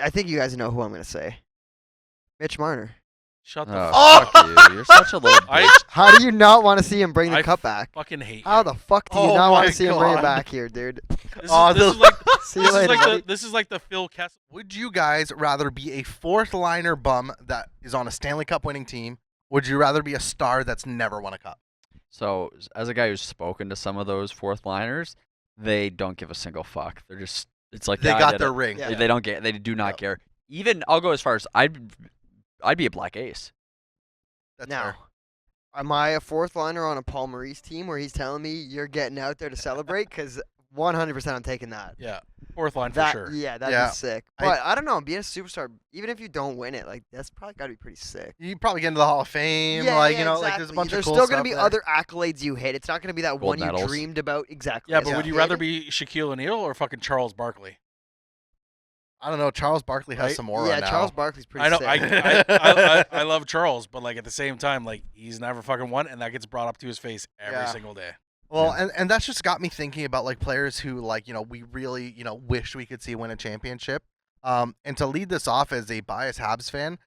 I think you guys know who I'm gonna say. Mitch Marner. Shut the Oh, fuck. fuck you. You're such a little I- bitch. How do you not want to see him bring the I cup back? Fucking hate How you. the fuck do you Oh not want my to see him bring it God. back here, dude? This, Oh, is, this the- is like See you later, buddy. this is like the Phil Kessel. Would you guys rather be a fourth liner bum that is on a Stanley Cup winning team? Would you rather be a star that's never won a cup? So, as a guy who's spoken to some of those fourth liners, they don't give a single fuck. They're just, it's like They yeah, I got did their it. ring. Yeah. They don't get. They do not Yep. care. Even I'll go as far as I'd be a black ace. That's Now, fair. am I a fourth liner on a Paul Maurice team where he's telling me you're getting out there to celebrate? Because 100% I'm taking that. Yeah, fourth line That for sure. Yeah, that'd Yeah. be sick. I- But I don't know, being a superstar, even if you don't win it, like that's probably got to be pretty sick. You probably get into the Hall of Fame, Yeah, like yeah, you know, like exactly. there's a bunch There's of cool still stuff gonna be there. other accolades you hit. It's not gonna be that Gold one medals. you dreamed about exactly. Yeah, as but a would you kid. rather be Shaquille O'Neal or fucking Charles Barkley? I don't know. Charles Barkley has Right? some aura Yeah, now. Charles Barkley's pretty I know. sick. I love Charles, but like at the same time, like he's never fucking won, and that gets brought up to his face every Yeah. single day. Well, and that's just got me thinking about like players who like we really wish we could see win a championship. And to lead this off as a biased Habs fan,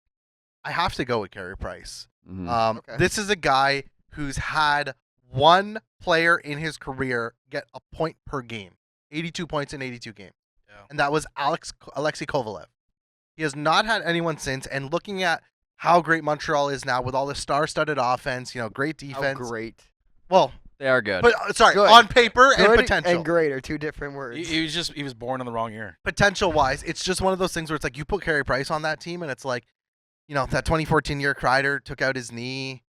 I have to go with Carey Price. Mhm. Okay. This is a guy who's had one player in his career get a point per game, 82 points in 82 games, Yeah. and that was Alexei Kovalev. He has not had anyone since. And looking at how great Montreal is now with all the star-studded offense, great How defense. great. Well, They are good. but sorry, Good. on paper and Good potential. and great are two different words. He was born in the wrong year. Potential wise, it's just one of those things where it's like you put Carey Price on that team, and it's like, that 2014 year Kreider took out his knee.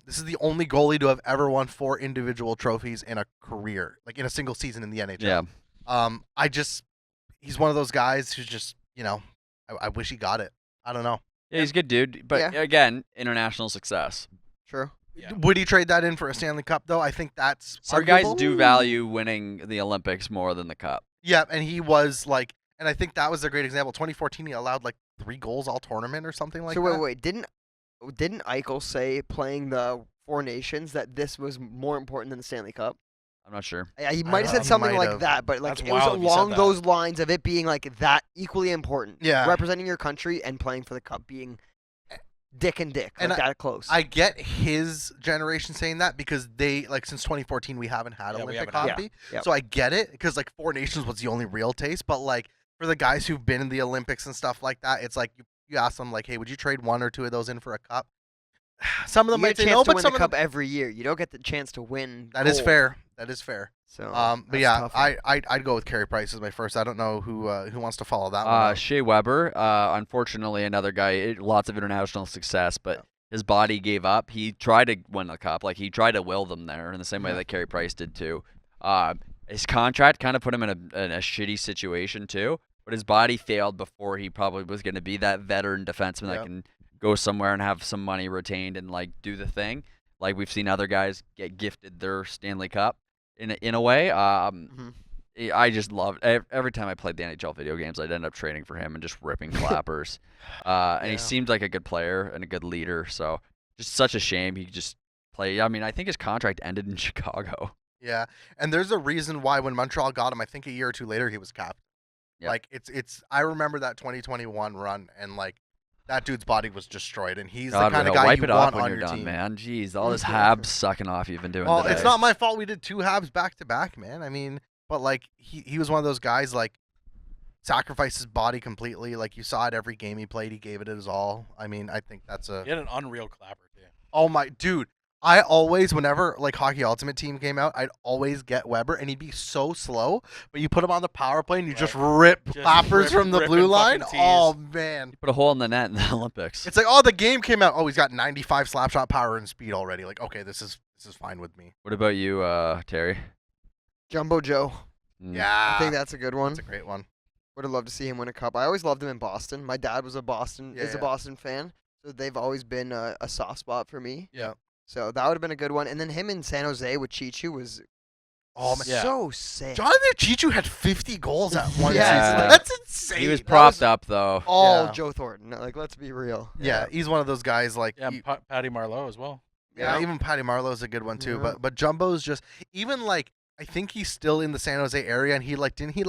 This is the only goalie to have ever won 4 individual trophies in a career, like in a single season in the NHL. yeah. He's one of those guys who's just, I wish he got it. I don't know. Yeah, he's a good dude. But Yeah. again, international success. True. Yeah. Would he trade that in for a Stanley Cup though? I think that's Some guys arguable. do value winning the Olympics more than the cup. Yeah, and he was like, and I think that was a great example. 2014, he allowed like 3 goals all tournament or something like So that. wait, didn't Eichel say playing the Four Nations that this was more important than the Stanley Cup? I'm not sure. Yeah, he might have know, said he something might like have. that, but like That's it was wild if he said along that. those lines of it being like that equally important. Yeah. Representing your country and playing for the cup being dick and dick, And like that close. I get his generation saying that because they since 2014 we haven't had Yeah, we Olympic haven't had hockey, Yep. so I get it because like Four Nations was the only real taste. But like for the guys who've been in the Olympics and stuff like that, it's like you ask them like, hey, would you trade 1 or 2 of those in for a cup? Some of them you might get a say chance no, to but win some the of cup them every year. You don't get the chance to win. that is gold. fair. That is fair. So, But that's yeah, tough one. I'd go with Carey Price as my first. I don't know who wants to follow that one. up. Shea Weber, unfortunately, another guy, lots of international success, but his body gave up. He tried to win the cup. Like, he tried to will them there in the same way that Carey Price did, too. His contract kind of put him in a shitty situation, too, but his body failed before he probably was going to be that veteran defenseman that Yep. can go somewhere and have some money retained and, like, do the thing. Like, we've seen other guys get gifted their Stanley Cup in a way. I just loved every time I played the NHL video games, I'd end up trading for him and just ripping clappers. And he Yeah. seemed like a good player and a good leader. So just such a shame he just play. I mean, I think his contract ended in Chicago. Yeah, and there's a reason why when Montreal got him, I think a year or 2 later he was capped. Yeah. Like it's I remember that 2021 run and like that dude's body was destroyed, and he's God, the kind of Will, guy wipe you it off want when on you're your done, team. man. Jeez, all this Habs sucking off you've been doing Well, today. it's not my fault we did 2 Habs back to back, man. I mean, but like he was one of those guys like sacrificed his body completely. Like you saw it every game he played, he gave it his all. I mean, I think that's a He had an unreal clapper too. oh my dude. I always, whenever like Hockey Ultimate Team came out, I'd always get Weber, and he'd be so slow. But you put him on the power play, and you just rip Just clappers from the ripping blue line. fucking tees. Oh man, Put a hole in the net in the Olympics. it's like oh the game came out. Oh, he's got 95 slap shot power and speed already. Like okay, this is fine with me. What about you, Terry? Jumbo Joe. Mm. Yeah, I think that's a good one. that's a great one. Would have loved to see him win a cup. I always loved him in Boston. My dad was is a Yeah. Boston fan, so they've always been a soft spot for me. Yeah. So that would have been a good one. And then him in San Jose with Chichu was Oh man, Yeah. so sick. Jonathan Chichu had 50 goals at one Yeah. season. That's insane. He was That propped was- up though. All Yeah. Joe Thornton. Like, let's be real. Yeah, he's one of those guys like Yeah, you- Patty Marleau as well. Yeah, even Patty Marleau's a good one too. Yeah. But Jumbo's just even like I think he's still in the San Jose area, and didn't he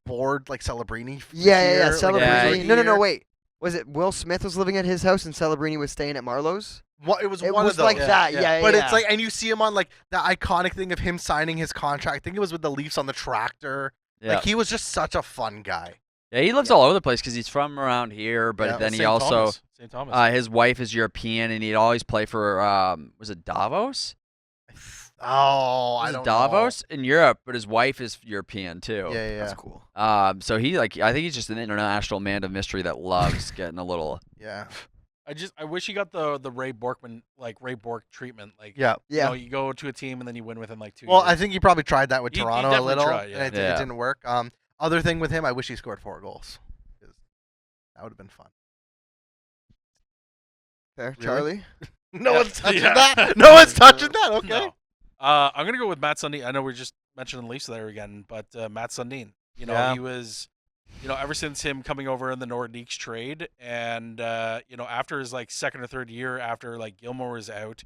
board like Celebrini? Yeah. Like, Celebrini. rookie No. year? Wait. Was it Will Smith was living at his house and Celebrini was staying at Marlowe's? It was It one was of those. like that. Yeah. But it's like, and you see him on like the iconic thing of him signing his contract. I think it was with the Leafs on the tractor. Yeah. Like he was just such a fun guy. Yeah, he lives all over the place because he's from around here, but Yeah. then he St. also Thomas. St. Thomas. his wife is European, and he'd always play for was it Davos? Oh, Was I it don't Davos in Europe, but his wife is European too. know. Yeah. That's cool. So he I think he's just an international man of mystery that loves getting a little. Yeah. I wish he got the Ray Borkman Ray Bork treatment. Like Yeah. Yeah. you go to a team and then you win within like 2 Well, years. I think he probably tried that with He Toronto a definitely little, tried, yeah. and I think Yeah. it didn't work. Other thing with him, I wish he scored 4 goals. 'Cause that would have been fun. Fair. Really? Charlie. No Yeah. one's touching Yeah. that. No one's touching that. Okay. No. I'm gonna go with Matt Sundin. I know we're just mentioning Leafs there again, but Matt Sundin. You know, Yeah. he was, ever since him coming over in the Nordiques trade, and after his like second or third year after like Gilmore was out,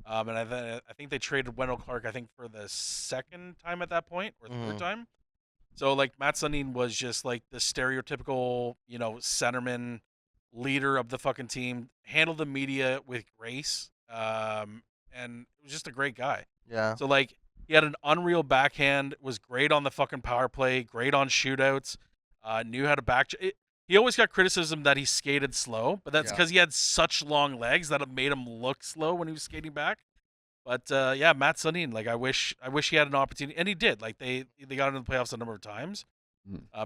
and I think they traded Wendell Clark. I think for the second time at that point or third Mhm. time. So like Matt Sundin was just like the stereotypical, centerman leader of the fucking team, handled the media with grace, and was just a great guy. Yeah. So like he had an unreal backhand, was great on the fucking power play, great on shootouts, knew how to he always got criticism that he skated slow, but that's Yeah. because he had such long legs that it made him look slow when he was skating back. But yeah, Matt Sundin, like I wish he had an opportunity, and he did. Like they got into the playoffs a number of times,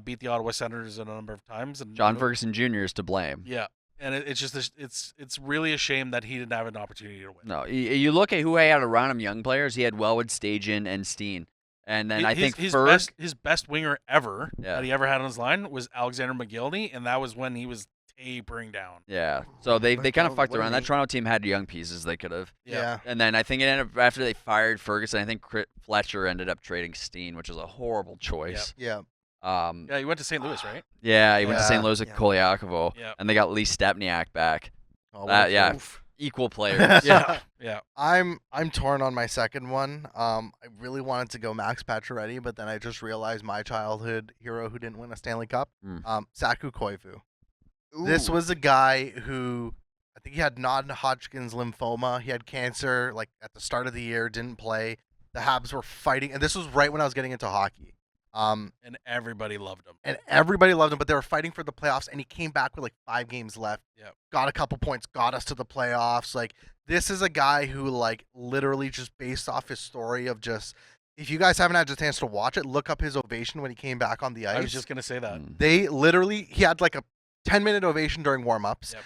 beat the Ottawa Senators a number of times, and John Ferguson Jr. is to blame. yeah, and it's just it's really a shame that he didn't have an opportunity to win. No, you look at who he had around him, young players. He had Wellwood, Stajan, and Steen, and then I think his Ferg. his best winger ever Yeah. that he ever had on his line was Alexander McGillney, and that was when he was tapering down. Yeah, so they kind of fucked around. That McGillney. Toronto team had young pieces they could have. Yeah. And then I think it ended up after they fired Ferguson. I think Fletcher ended up trading Steen, which was a horrible choice. Yeah. Yeah, he went to St. Louis, right? Yeah, he went to Yeah. St. Louis with Yeah. Kolyakovo, Yeah. and they got Lee Stepniak back. Oh, what a Yeah, oof. equal players. Yeah. I'm torn on my second one. I really wanted to go Max Pacioretty, but then I just realized my childhood hero who didn't win a Stanley Cup, Saku Koivu. This Ooh. was a guy who I think he had non-Hodgkin's lymphoma. He had cancer like at the start of the year, didn't play. The Habs were fighting, and this was right when I was getting into hockey. And everybody loved him. And everybody loved him, but they were fighting for the playoffs, and he came back with like 5 games left. Yep. Got a couple points, got us to the playoffs. Like, this is a guy who, like, literally just based off his story of just, if you guys haven't had a chance to watch it, look up his ovation when he came back on the ice. I was just gonna say that. They literally, he had like a 10-minute ovation during warm-ups. Yep.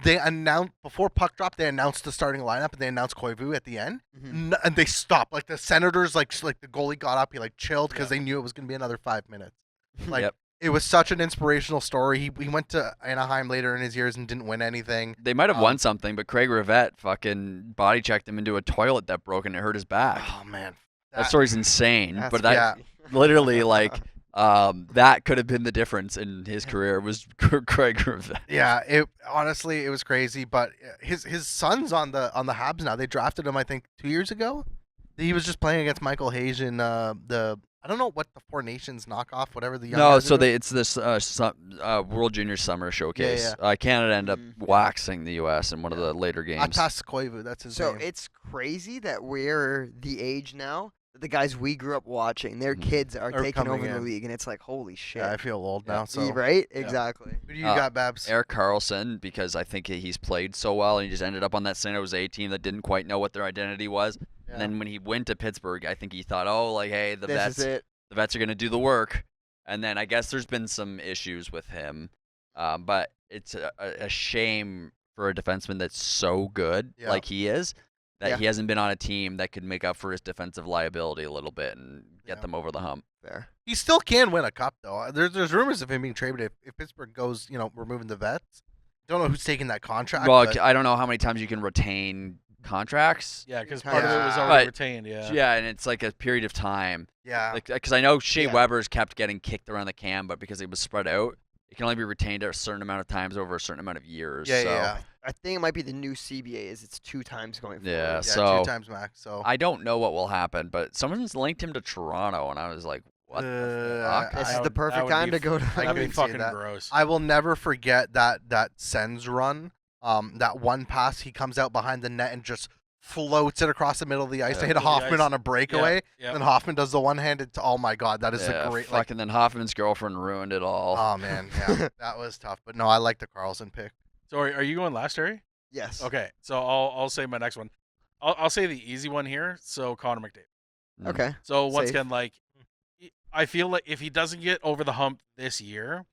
They announced, before puck drop, they announced the starting lineup, and they announced Koivu at the end. And they stopped. Like, the Senators, like the goalie got up, he, like, chilled because they knew it was going to be another 5 minutes. Like, Yep. it was such an inspirational story. He went to Anaheim later in his years and didn't win anything. They might have won something, but Craig Rivette fucking body checked him into a toilet that broke and it hurt his back. Oh, man. That story's insane, That's but that yeah. literally like that could have been the difference in his career was Craig Rivette. Yeah, it honestly it was crazy, but his son's on the Habs now. They drafted him I think 2 years ago. He was just playing against Michael Hayes in the I don't know what the Four Nations knockoff, whatever the young No, guys so are doing. it's this World Junior Summer Showcase. Yeah. Canada ended up Mhm. waxing the U.S. in one of the later games. Atas Koivu, that's his So name. it's crazy that we're the age now that the guys we grew up watching, their Mhm. kids are Are taking coming over the in. league, and it's like, holy shit. Yeah, I feel old now. So Right? Exactly. who do you Uh, got, Babs? Eric Carlson, because I think he's played so well and he just ended up on that San Jose team that didn't quite know what their identity was. Yeah. And then when he went to Pittsburgh, I think he thought, oh, like, hey, the This is it. vets are going to do the work. And then I guess there's been some issues with him. But it's a shame for a defenseman that's so good Yeah. like he is that Yeah. he hasn't been on a team that could make up for his defensive liability a little bit and get Yeah. them over the hump. Fair. He still can win a cup though. There's rumors of him being traded if Pittsburgh goes, removing the vets. Don't know who's taking that contract. Well, but I don't know how many times you can retain contracts. Yeah, because Yeah. part of it was Yeah. already But- retained. Yeah. Yeah, and it's like a period of time. yeah. Like, because I know Shea Yeah. Weber's kept getting kicked around the can, but because it was spread out, it can only be retained a certain amount of times over a certain amount of years. Yeah, so yeah. I think it might be the new CBA is it's 2 times going forward. Yeah, Yeah, so 2 times max. So I don't know what will happen, but someone's linked him to Toronto, and I was like, what the fuck? This I is the would- that perfect would time be to go to. I That'd be couldn't see fucking that. gross. I will never forget that Sens run. That one pass, he comes out behind the net and just floats it across the middle of the ice Yeah. to hit To the Hoffman ice. on a breakaway. Yeah. And Hoffman does the one-handed. Oh my God, that is Yeah, a great. fuck, Like, and then Hoffman's girlfriend ruined it all. oh man, yeah, that was tough. But no, I like the Carlson pick. So are you going last, Terry? Yes. Okay, so I'll say my next one. I'll say the easy one here. So Connor McDavid. Okay. So once Safe. again, like, I feel like if he doesn't get over the hump this year,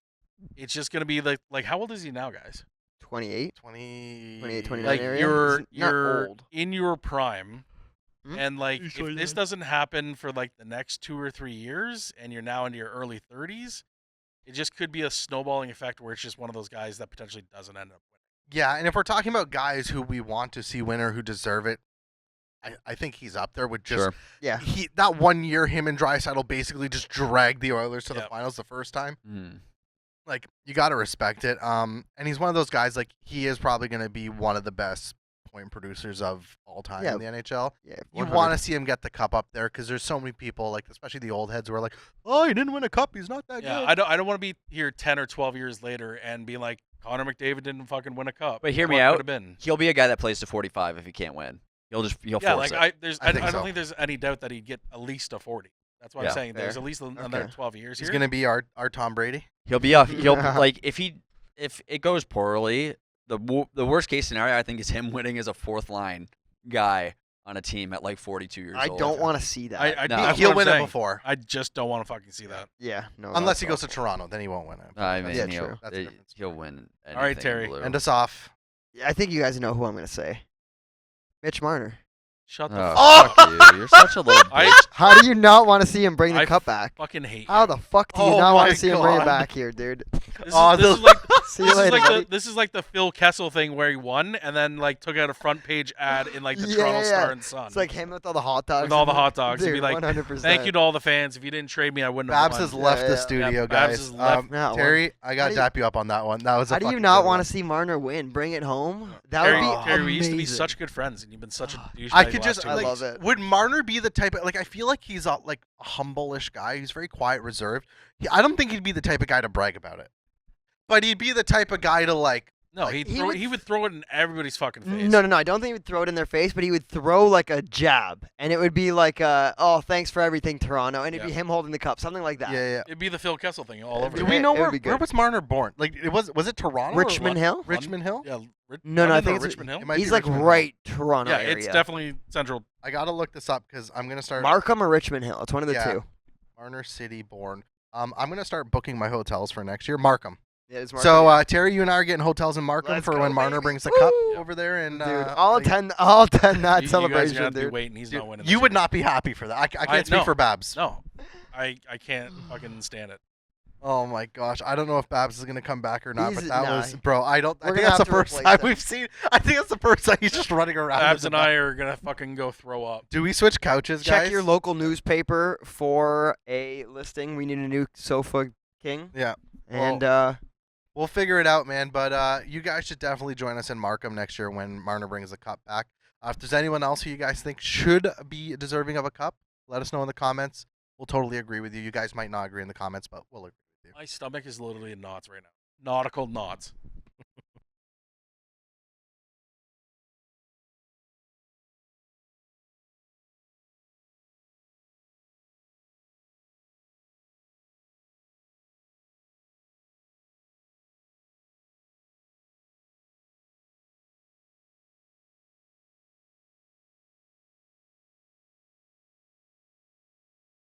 it's just gonna be like how old is he now, guys? 28. 28, 29 Like area? you're He's not you're old. in your prime, Hmm? and like He's if 29. this doesn't happen for like the next 2 or 3 years, and you're now into your early 30s, it just could be a snowballing effect where it's just one of those guys that potentially doesn't end up winning. Yeah, and if we're talking about guys who we want to see win or who deserve it, I think he's up there with just Sure. Yeah. that 1 year him and Draisaitl basically just dragged the Oilers to the Yep. finals the first time. Mm. Like, you got to respect it. And he's one of those guys, like, he is probably going to be one of the best point producers of all time Yeah. in the NHL. Yeah. You 100. want to see him get the cup up there because there's so many people, like especially the old heads, who are like, "Oh, he didn't win a cup. He's not that Yeah, good." I don't want to be here 10 or 12 years later and be like Connor McDavid didn't fucking win a cup. But hear me What out. could have been? He'll be a guy that plays to 45 if he can't win. He'll Yeah, force like it. I think don't so. think there's any doubt that he'd get at least a 40. That's what Yeah. I'm saying. There's Fair. at least another Okay. 12 years He's here. going to be our Tom Brady. He'll be off. He'll like if it goes poorly. The worst case scenario I think is him winning as a fourth line guy on a team at like 42 years I old. don't want to see that. I No. that's He'll what I'm win saying. it before, I just don't want to fucking see that. Yeah. No. unless that's he goes to awful. Toronto. Then he won't win it. I mean, Yeah, he'll, true. That's the difference. he'll win. All right, anything in Terry. blue. End us off. I think you guys know who I'm gonna say. Mitch Marner. Shut the Oh, fuck you! You're such a little I- bitch. How do you not want to see him bring the I cup back? fucking hate How you. the fuck do you Oh not want my to see him bring it God. back here, dude? This Oh, is, this the- is like See you later, buddy. this is like the Phil Kessel thing where he won and then like took out a front page ad in like the Yeah, Toronto yeah, Star yeah. and Sun. It's like him with all the hot dogs. With all and the hot dogs. He'd Dude, be like, 100%. thank you to all the fans. If you didn't trade me, I wouldn't have Babs won. has left Yeah, the yeah. studio, Yeah, Babs guys. has left. Now, Terry, I got How to do you- dap you up on that one. That was a How do you fucking not good want one. to see Marner win? Bring it home. That Terry, would be Terry, we used to be amazing. such good friends, and you've been such a douchebag. I the could last just 2 I like, weeks. love it. would Marner be the type of like I feel like he's a like a humble-ish guy. He's very quiet, reserved. I don't think he'd be the type of guy to brag about it. But he'd be the type of guy to like No, Like, he would throw it in everybody's fucking face. No, I don't think he would throw it in their face, but he would throw like a jab, and it would be like, "Oh, thanks for everything, Toronto," and it'd be Yeah. him holding the cup, something like that. yeah. It'd be the Phil Kessel thing all over. Do Do again. we It- know it would be where good. was Marner born? Like it was it Toronto? Richmond or Hill. Richmond Hill? Yeah, No, I London think or it's Richmond Hill. It might he's be like Richmond Hill. right Toronto Yeah, area. it's definitely central. I gotta look this up because I'm gonna start Markham or Richmond Hill. It's one of the Yeah. two. Marner City born. I'm gonna start booking my hotels for next year. Markham. Yeah, it's So Terry, you and I are getting hotels in Markham Let's for go, when Marner baby. brings the cup Woo! over there. And dude, like, I'll attend that You guys are celebration, gonna have to be dude. waiting. He's dude, not winning. you this would year. not be happy for that. I can't speak no. for Babs. No, I can't fucking stand it. Oh my gosh, I don't know if Babs is gonna come back or not, but He's- that nah. was, bro. I We're think gonna that's the have to first replace time him. we've seen. I think that's the first time he's just running around. Babs in and the I back. are gonna fucking go throw up. Do we switch couches, guys? Check your local newspaper for a listing. We need a new sofa king. Yeah. And We'll figure it out, man. But you guys should definitely join us in Markham next year when Marner brings the cup back. If there's anyone else who you guys think should be deserving of a cup, let us know in the comments. We'll totally agree with you. You guys might not agree in the comments, but we'll agree with you. My stomach is literally in knots right now. Nautical knots.